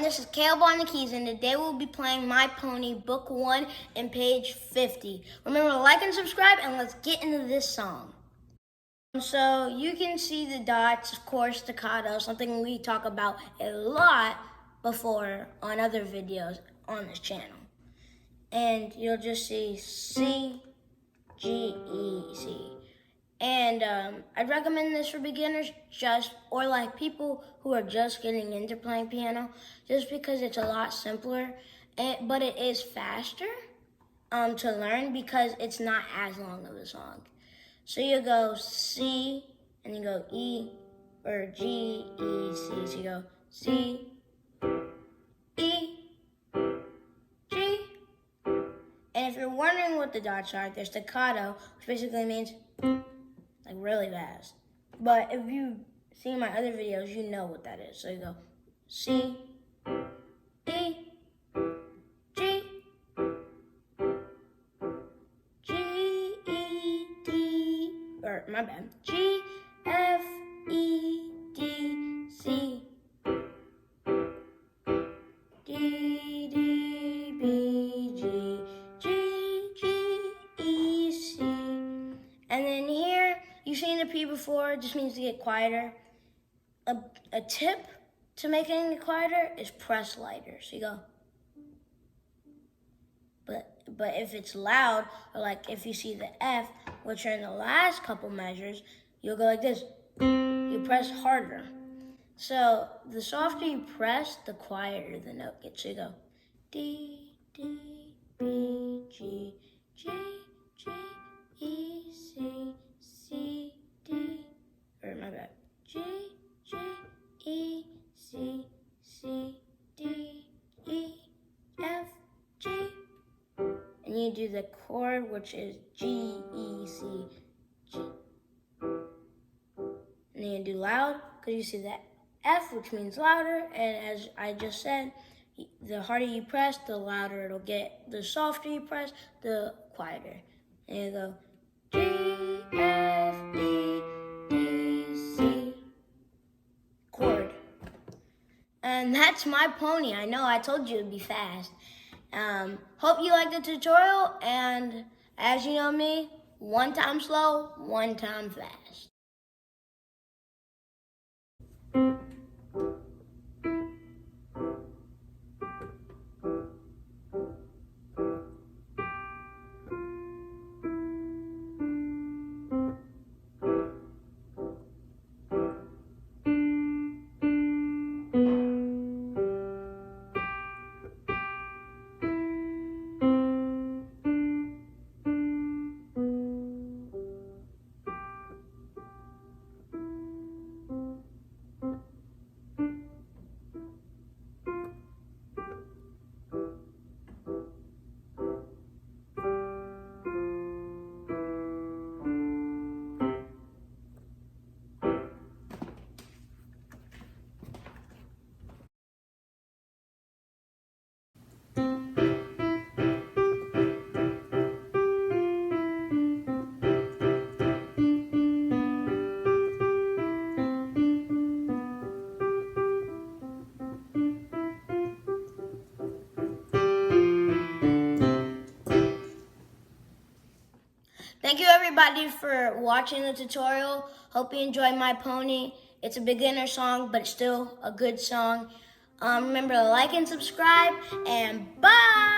this is Caleb on the keys, and today we'll be playing My Pony Book 1 and page 50. Remember to like and subscribe, and let's get into this song. So you can see the dots, of course, staccato, something we talk about a lot before on other videos on this channel. And you'll just see C, G, E, C. And I'd recommend this for beginners or like people who are just getting into playing piano, just because it's a lot simpler, but it is faster to learn because it's not as long of a song. So you go C, and you go E, or G, E, C. So you go C, E, G. And if you're wondering what the dots are, they're staccato, which basically means like really fast. But if you've seen my other videos, you know what that is. So you go C, E, G, G, E, D, or my bad, G, F, E, D, C, D, D, B, G, G, G, E, C. And then here, you've seen the P before, it just means to get quieter. A tip to make it quieter is press lighter. So you go. But if it's loud, or like if you see the F, which are in the last couple measures, you'll go like this. You press harder. So the softer you press, the quieter the note gets. So you go D, D, B, G, G, G, E, C, C, D, or my bad, G, G, E, C, C, D, E, F, G. And you do the chord, which is G, E, C, G. And then you do loud, because you see that F, which means louder, and as I just said, the harder you press, the louder it'll get. The softer you press, the quieter. And you go G, F, D, D, C, chord. And that's My Pony. I know I told you it'd be fast. Hope you liked the tutorial, and as you know me, one time slow, one time fast. Thank you everybody for watching the tutorial. Hope you enjoyed My Pony. It's a beginner song, but it's still a good song. Remember to like and subscribe, and bye!